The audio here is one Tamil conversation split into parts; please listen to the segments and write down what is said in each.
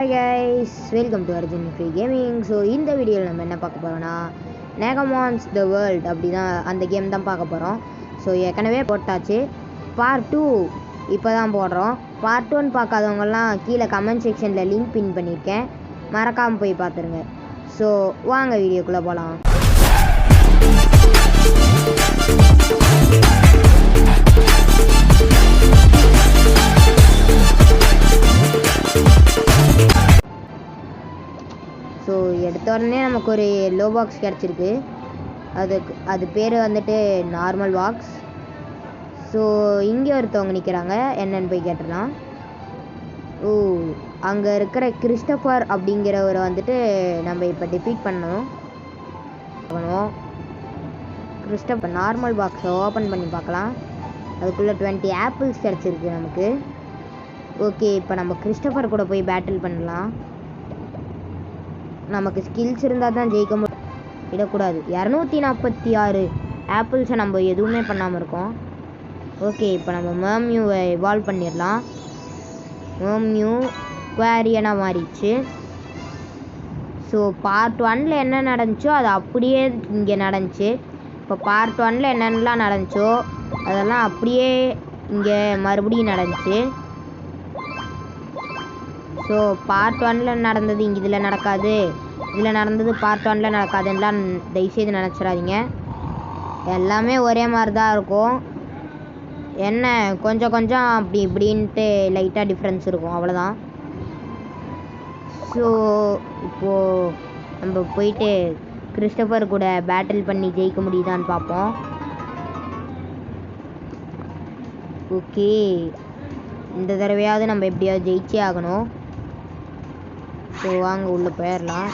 Hi guys, welcome to Arjun Free Gaming. So இந்த வீடியோவில் நம்ம என்ன பார்க்க போகிறோம்னா நேகமான்ஸ் த வேர்ல்ட் அப்படி தான் அந்த கேம் தான் பார்க்க போகிறோம். ஸோ ஏற்கனவே போட்டாச்சு. பார்ட் 2 இப்போ தான் போடுறோம். பார்ட் 1 பார்க்காதவங்கலாம் கீழே கமெண்ட் செக்ஷனில் லிங்க் பின் பண்ணியிருக்கேன், மறக்காமல் போய் பார்த்துருங்க. ஸோ வாங்க வீடியோக்குள்ளே போகலாம். ஸோ எடுத்த உடனே நமக்கு ஒரு லோ பாக்ஸ் கிடச்சிருக்கு. அது பேர் வந்துட்டு நார்மல் பாக்ஸ். ஸோ இங்கே ஒருத்தவங்க நிற்கிறாங்க, என்னென்னு போய் கேட்டுடலாம். ஓ, அங்கே இருக்கிற கிறிஸ்டோஃபர் அப்படிங்கிறவரை வந்துட்டு நம்ம இப்போ டிஃபீட் பண்ணணும். கிறிஸ்டோஃபர் நார்மல் பாக்ஸை ஓப்பன் பண்ணி பார்க்கலாம். அதுக்குள்ளே 20 ஆப்பிள்ஸ் கிடச்சிருக்கு நமக்கு. ஓகே, இப்போ நம்ம கிறிஸ்டோஃபர் கூட போய் பேட்டில் பண்ணலாம். நமக்கு ஸ்கில்ஸ் இருந்தால் தான் ஜெயிக்க முடியும், விடக்கூடாது. 246 ஆப்பிள்ஸை நம்ம எதுவுமே பண்ணாமல் இருக்கோம். ஓகே, இப்போ நம்ம மேர்மியூவை எவால்வ் பண்ணிடலாம். மேர்மியூ குவாரியனாக மாறிடுச்சு. ஸோ பார்ட் 1ல் என்ன நடந்துச்சோ அது அப்படியே இங்கே நடந்துச்சு. இப்போ பார்ட் 1ல் என்னென்னலாம் நடந்துச்சோ அதெல்லாம் அப்படியே இங்கே மறுபடியும் நடந்துச்சு. ஸோ பார்ட் 1ல் நடந்தது இங்கே இதில் நடக்காது, இதில் நடந்தது பார்ட் 1ல் நடக்காதுன்னெலாம் தயவுசெய்து நினச்சிடாதீங்க. எல்லாமே ஒரே மாதிரி தான் இருக்கும். என்ன கொஞ்சம் கொஞ்சம் அப்படி இப்படின்ட்டு லைட்டாக டிஃப்ரென்ஸ் இருக்கும், அவ்வளோதான். ஸோ இப்போது நம்ம போயிட்டு கிறிஸ்டோஃபர் கூட பேட்டில் பண்ணி ஜெயிக்க முடியுதான்னு பார்ப்போம். ஓகே, இந்த தடவையாவது நம்ம எப்படியாவது ஜெயிச்சே ஆகணும். ஸோ வாங்க உள்ளே போயிடலாம்.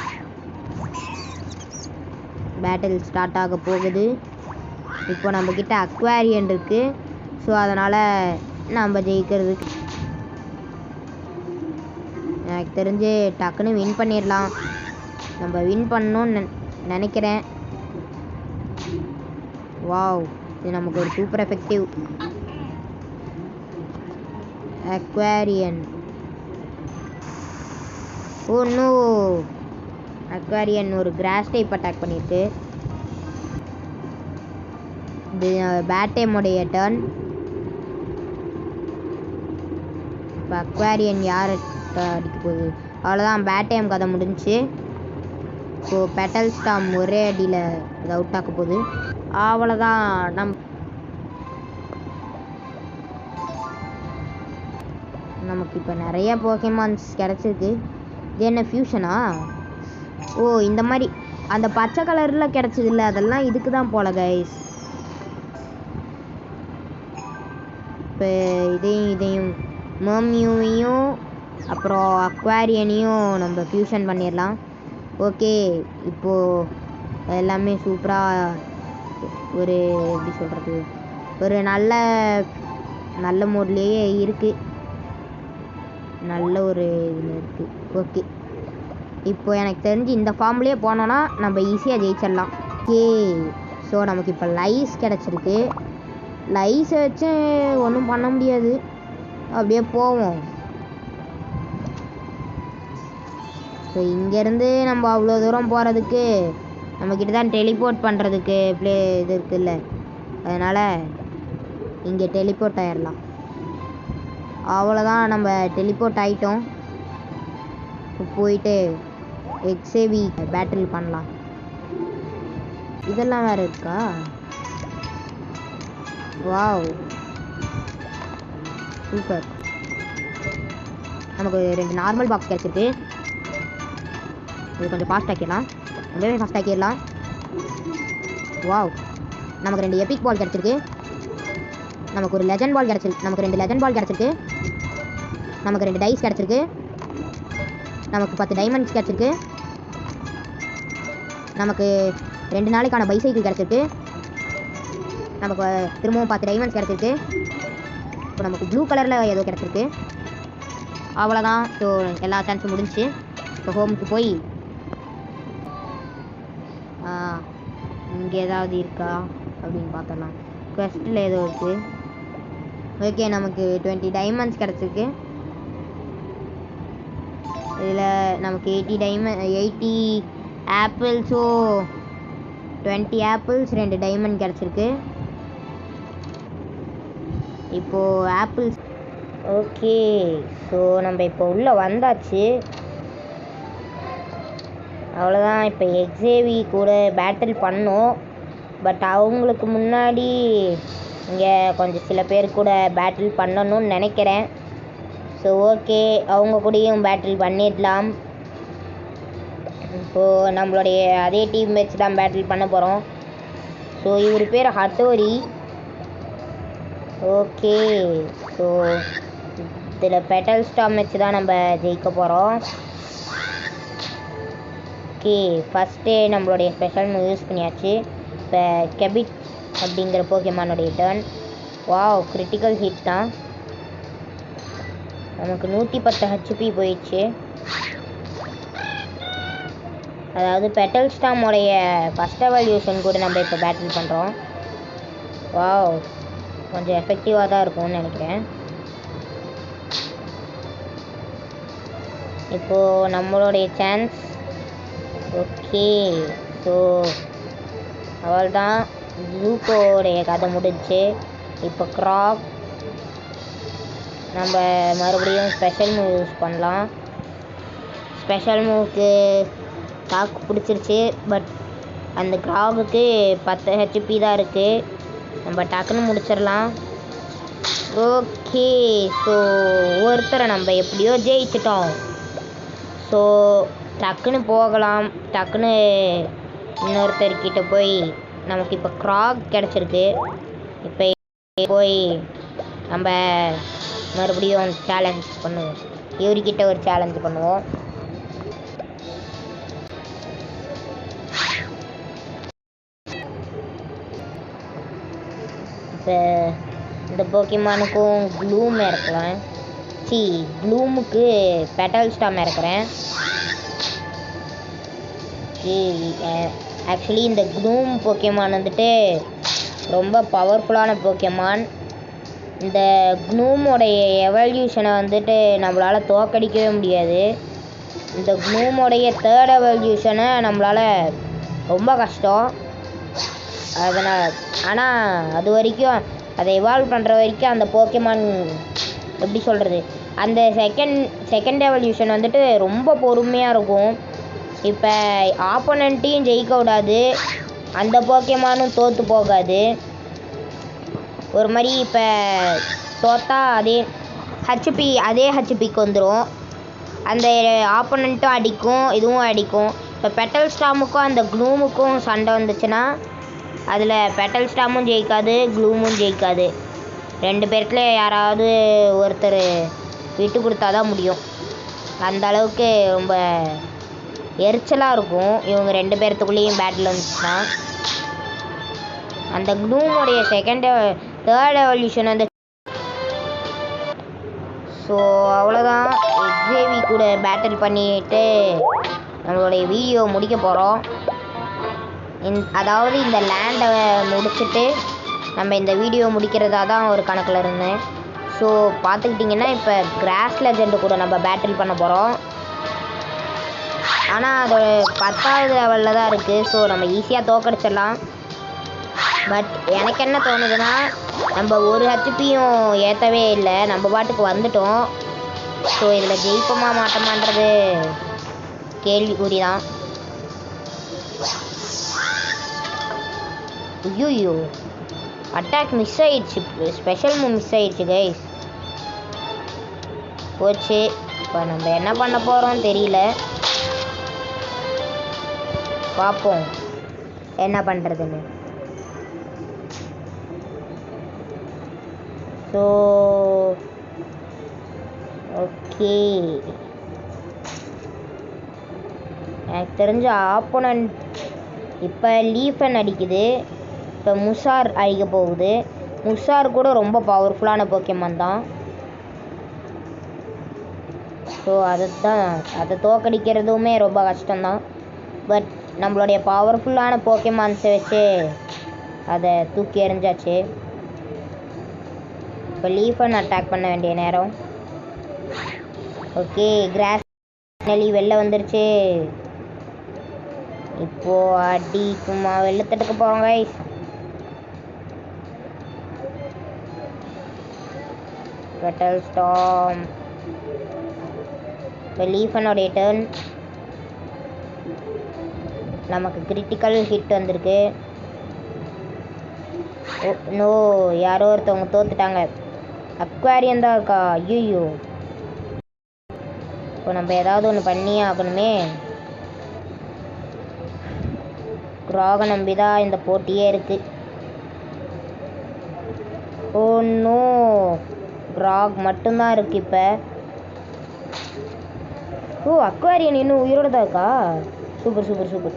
பேட்டில் ஸ்டார்ட் ஆக போகுது. இப்போ நம்மக்கிட்ட அக்வாரியன் இருக்குது. ஸோ அதனால் நம்ம ஜெயிக்கிறதுக்கு எனக்கு தெரிஞ்சு டக்குன்னு வின் பண்ணிடலாம். நம்ம வின் பண்ணணும்னு நினைக்கிறேன். வாவ், இது நமக்கு ஒரு சூப்பர் எஃபெக்டிவ் அக்வாரியன். ஓ நோ, அக்வாரியன் ஒரு கிராஸ் டைப் அட்டாக் பண்ணியிருக்கு. இது பேட்டேமுடைய டர்ன். இப்போ அக்வாரியன் யார் அடிக்க போகுது? அவ்வளோதான், பேட்டேம் கதை முடிஞ்சிச்சு. ஸோ பெட்டல் ஸ்டாம் ஒரே அடியில் அது அவுட் ஆக்க போகுது. அவ்வளோதான். நமக்கு இப்போ நிறைய போக்கேமான்ஸ் கிடச்சிருக்கு. இது என்ன ஃபியூஷனா? ஓ, இந்த மாதிரி அந்த பச்சை கலரில் கிடச்சது இல்லை, அதெல்லாம் இதுக்கு தான் போல கைஸ். இப்போ இதையும் மேர்மியூவையும் அப்புறம் அக்வாரியனையும் நம்ம ஃபியூஷன் பண்ணிடலாம். ஓகே, இப்போது எல்லாமே சூப்பராக ஒரு எப்படி சொல்கிறது, ஒரு நல்ல மோட்லேயே இருக்குது, நல்ல ஒரு இதில் இருக்குது. ஓகே, இப்போ எனக்கு தெரிஞ்சு இந்த ஃபார்ம்லேயே போனோன்னா நம்ம ஈஸியாக ஜெயிச்சிடலாம். ஓகே, ஸோ நமக்கு இப்போ லைஸ் கிடச்சிருக்கு. லைஸை வச்சு ஒன்றும் பண்ண முடியாது, அப்படியே போவோம். ஸோ இங்கேருந்து நம்ம அவ்வளோ தூரம் போகிறதுக்கு நம்மக்கிட்ட தான் டெலிபோர்ட் பண்ணுறதுக்கு இது இருக்குல்ல, அதனால் இங்கே டெலிபோர்ட் ஆகிடலாம். அவ்வளோதான், நம்ம டெலிபோர்ட் ஆகிட்டோம். போயிட்டு எக்ஸேவி பேட்டில் பண்ணலாம். இதெல்லாம் வேறு இருக்கா? Wow, super. நமக்கு 2 நார்மல் பாக்ஸ் கிடச்சிருக்கு. இது கொஞ்சம் ஃபாஸ்ட் ஆக்கிடலாம், ரொம்பவே ஃபாஸ்ட் ஆக்கிடலாம். வாவ், நமக்கு 2 எபிக் பால் கிடச்சிருக்கு. நமக்கு ஒரு லெஜண்ட் பால் கிடச்சிருக்கு. நமக்கு 2 லெஜண்ட் பால் கிடச்சிருக்கு. நமக்கு 2 டைஸ் கிடச்சிருக்கு. நமக்கு 10 டைமண்ட்ஸ் கிடச்சிருக்கு. நமக்கு 2 நாளைக்கான பைசைக்கிள் கிடச்சிருக்கு. நமக்கு திரும்பவும் 10 டைமண்ட்ஸ் கிடச்சிருக்கு. இப்போ நமக்கு ப்ளூ கலரில் ஏதோ கிடச்சிருக்கு. அவ்வளோதான். ஸோ எல்லா சான்ஸும் முடிஞ்சிச்சு. இப்போ ஹோமுக்கு போய் இங்கே ஏதாவது இருக்கா அப்படின்னு பார்த்தலாம். குவெஸ்ட்டில் ஏதோ இருக்குது. ஓகே, நமக்கு 20 டைமண்ட்ஸ் கிடச்சிருக்கு. இதில் நமக்கு 80 ஆப்பிள்ஸோ 20 ஆப்பிள்ஸ் 2 டைமண்ட் கிடச்சிருக்கு. இப்போது ஆப்பிள்ஸ் ஓகே. ஸோ நம்ம இப்போ உள்ளே வந்தாச்சு. அவ்வளோதான். இப்போ எக்ஸேவி கூட பேட்டில் பண்ணோம். பட் அவங்களுக்கு முன்னாடி இங்கே கொஞ்சம் சில பேர் கூட பேட்டில் பண்ணணும்னு நினைக்கிறேன். ஸோ ஓகே, அவங்க கூடயும் பேட்டில் பண்ணிடலாம். இப்போது நம்மளுடைய அதே டீம் வச்சு தான் பேட்டில் பண்ண போகிறோம். ஸோ இவர் பேர் ஹட்டோரி. ஓகே, ஸோ இதில் பெட்டல் ஸ்டாம் வச்சு தான் நம்ம ஜெயிக்க போகிறோம். ஓகே, ஃபஸ்ட்டே நம்மளுடைய ஸ்பெஷல் மூவ் யூஸ் பண்ணியாச்சு. இப்போ கெபிட் அப்படிங்கிற போக்கேமானுடைய டர்ன். வாவ், கிரிட்டிக்கல் ஹிட் தான். நமக்கு 110 ஹெச்பி போயிடுச்சு. அதாவது பெட்டல் ஸ்டாமோடைய ஃபஸ்ட் எவல்யூஷன் கூட நம்ம இப்போ பேட்டில் பண்ணுறோம். வாவ், கொஞ்சம் எஃபெக்டிவாக தான் இருக்கும்னு நினைக்கிறேன். இப்போது நம்மளுடைய சான்ஸ். ஓகே, ஸோ அவள்தான் ஜூக்கோடைய கதை முடிஞ்சு. இப்போ கிராக் நம்ம மறுபடியும் ஸ்பெஷல் மூவ் யூஸ் பண்ணலாம். ஸ்பெஷல் மூவுக்கு தாக்கு பிடிச்சிருச்சு. பட் அந்த கிராகுக்கு 10 ஹெச்பி தான் இருக்குது. நம்ம டக்குன்னு முடிச்சிடலாம். ஓகே, ஸோ ஒருத்தரை நம்ம எப்படியோ ஜெயிச்சிட்டோம். ஸோ டக்குன்னு போகலாம். டக்குன்னு இன்னொருத்தர்கிட்ட போய் நமக்கு இப்போ கிராக் கிடச்சிருக்கு. இப்போ போய் நம்ம மறுபடியும் சேலஞ்ச் பண்ணுவோம். இவர்கிட்ட ஒரு சேலஞ்ச் பண்ணுவோம். இப்போ இந்த போக்கிமானுக்கும் க்ளூம் இறக்கலாம். க்ளூமுக்கு பெட்டல் ஸ்டாம் இறக்குறேன். ஆக்சுவலி இந்த க்ளூம் போக்கேமான் வந்துட்டு ரொம்ப பவர்ஃபுல்லான போக்கேமான். இந்த க்ளூமோடைய எவல்யூஷனை வந்துட்டு நம்மளால் தோக்கடிக்கவே முடியாது. இந்த க்ளூமோடைய 3rd எவல்யூஷனை நம்மளால் ரொம்ப கஷ்டம். அதனால் ஆனால் அது வரைக்கும் அதை எவால்வ் பண்ணுற வரைக்கும் அந்த போக்கேமான் எப்படி சொல்கிறது, அந்த செகண்ட் எவல்யூஷன் வந்துட்டு ரொம்ப பொறுமையாக இருக்கும். இப்போ ஆப்போனண்ட்டையும் ஜெயிக்க விடாது, அந்த போக்கேமானும் தோற்று போகாது. ஒரு மாதிரி இப்போ தோற்றா அதே ஹெச்பிக்கு வந்துடும். அந்த ஆப்போனண்ட்டும் அடிக்கும், இதுவும் அடிக்கும். இப்போ பெட்டல் ஸ்டாமுக்கும் அந்த க்ளூமுக்கும் சண்டை வந்துச்சுன்னா அதில் பெட்டல் ஸ்டாமும் ஜெயிக்காது, க்ளூமும் ஜெயிக்காது. 2 பேர்த்துல யாராவது ஒருத்தர் விட்டு கொடுத்தா தான் முடியும். அந்த அளவுக்கு ரொம்ப எரிச்சலாக இருக்கும் இவங்க 2 பேர்த்துக்குள்ளேயும் பேட்டில் வந்துச்சுன்னா. அந்த க்ளூமோடைய 3rd எவல்யூஷன் வந்து. ஸோ அவ்வளோதான், எக்ஸேவி கூட பேட்டில் பண்ணிட்டு நம்மளுடைய வீடியோ முடிக்க போகிறோம். அதாவது இந்த லேண்டை முடிச்சுட்டு நம்ம இந்த வீடியோ முடிக்கிறதா தான் ஒரு கணக்கில் இருந்தேன். ஸோ பார்த்துக்கிட்டிங்கன்னா இப்போ கிராஸ் லெஜெண்டு கூட நம்ம பேட்டில் பண்ண போகிறோம். ஆனால் அது 10வது லெவலில் தான் இருக்குது. ஸோ நம்ம ஈஸியாக தோக்கடிச்சிடலாம். பட் எனக்கு என்ன தோணுதுன்னா, நம்ம ஒரு ஹெச்பியும் ஏற்றவே இல்லை, நம்ம பாட்டுக்கு வந்துட்டோம். ஸோ இதில் ஜெயிப்போமா மாட்டோமான்றது கேள்விக்குறி தான். ஐயோ, அட்டாக் மிஸ் ஆயிடுச்சு, ஸ்பெஷல் மூவ் மிஸ் ஆயிடுச்சு கைஸ். போச்சு. இப்போ நம்ம என்ன பண்ண போகிறோம் தெரியல, பார்ப்போம் என்ன பண்ணுறதுன்னு. ஸோ ஓகே, எனக்கு தெரிஞ்ச ஆப்போனண்ட் இப்போ லீஃபன் அடிக்குது. இப்போ முசார் அடிக்க போகுது. முசார் கூட ரொம்ப பவர்ஃபுல்லான போக்கேமான் தான். ஸோ அதை தோக்கடிக்கிறதுமே ரொம்ப கஷ்டம்தான். பட் நம்மளுடைய பவர்ஃபுல்லான போக்கேமான்ஸை வச்சு அதை தூக்கி எறிஞ்சாச்சு. இப்போ லீஃபன் அட்டாக் பண்ண வேண்டிய நேரம். ஓகே, கிராஸ் நெளி வெளில வந்துருச்சு. இப்போ அடி சும்மா வெள்ளத்தட்டுக்கு போகிறோம் கைஸ். Petal storm. இப்போ லீஃபனுடைய டர்ன். நமக்கு கிரிட்டிக்கல் ஹிட் வந்திருக்கு. நோ, யாரோ ஒருத்தவங்க தோத்துட்டாங்க. அக்வாரியம் தான் இருக்கா? ஐயோ, இப்போ நம்ம ஏதாவது ஒன்று பண்ணியே ஆகணுமே. கிராக நம்பி தான் இந்த போட்டியே இருக்கு. ஓ நோ, கிராக் மட்டும்தான் இருக்கு இப்போ. ஓ, அக்வாரியன் இன்னும் உயிரோட தான் இருக்கா? Super super super.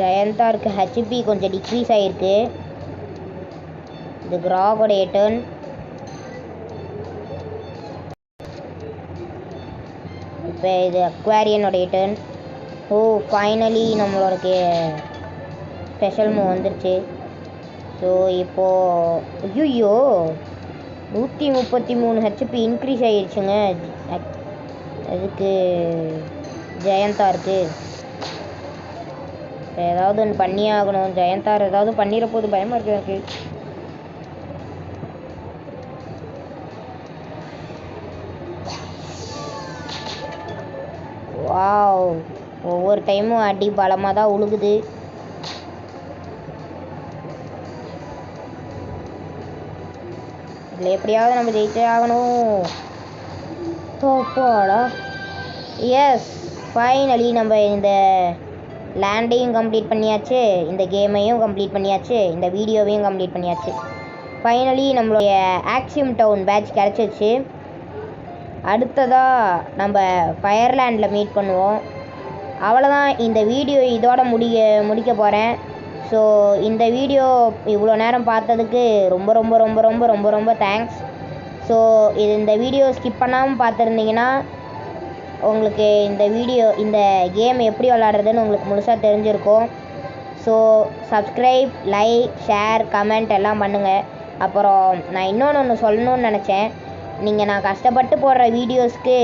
ஜெயந்தாருக்கு ஹெச்பி கொஞ்சம் டிக்ரீஸ் ஆகிருக்கு. இது கிராகோடைய டர்ன். இப்போ இது அக்வாரியனுடைய டர்ன். ஓ, ஃபைனலி நம்மளோட ஸ்பெஷல் மூவ் வந்துருச்சு. ஸோ இப்போது ஐயோ 133 ஹெச்பி இன்க்ரீஸ் ஆகிடுச்சுங்க. அதுக்கு ஜெயந்தாருக்கு ஏதாவது ஒன்று பண்ணியே ஆகணும். ஜெயந்தார் ஏதாவது பண்ணிட போது பயமாக இருக்குது எனக்கு. வாவ், ஒவ்வொரு டைமும் அடி பலமாக தான் உழுகுது. இதில் எப்படியாவது நம்ம ஜெயிச்சே ஆகணும். போடா. எஸ், ஃபைனலி நம்ம இந்த லேண்டையும் கம்ப்ளீட் பண்ணியாச்சு, இந்த கேமையும் கம்ப்ளீட் பண்ணியாச்சு, இந்த வீடியோவையும் கம்ப்ளீட் பண்ணியாச்சு. ஃபைனலி நம்மளுடைய ஆக்சியம் டவுன் பேட்ச் கிடச்சிருச்சு. அடுத்ததாக நம்ம ஃபயர்லேண்டில் மீட் பண்ணுவோம். அவ்வளோதான், இந்த வீடியோ இதோட முடிக்க போகிறேன். ஸோ இந்த வீடியோ இவ்வளோ நேரம் பார்த்ததுக்கு ரொம்ப ரொம்ப ரொம்ப ரொம்ப ரொம்ப ரொம்ப தேங்க்ஸ். ஸோ இந்த வீடியோ ஸ்கிப் பண்ணாமல் பார்த்துருந்தீங்கன்னா உங்களுக்கு இந்த கேம் எப்படி விளாட்றதுன்னு உங்களுக்கு முழுசாக தெரிஞ்சிருக்கும். So subscribe, like, share, comment எல்லாம் பண்ணுங்கள். அப்புறம் நான் இன்னொன்று சொல்லணும்னு நினச்சேன். நான் கஷ்டப்பட்டு போடுற வீடியோஸ்க்கு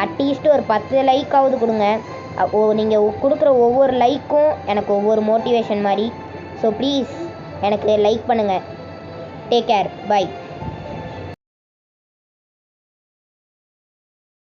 அட்லீஸ்ட் ஒரு 10 லைக்காவது கொடுங்க. நீங்கள் கொடுக்குற ஒவ்வொரு லைக்கும் எனக்கு ஒவ்வொரு மோட்டிவேஷன் மாதிரி. ஸோ ப்ளீஸ் எனக்கு லைக் பண்ணுங்கள். Take care, by.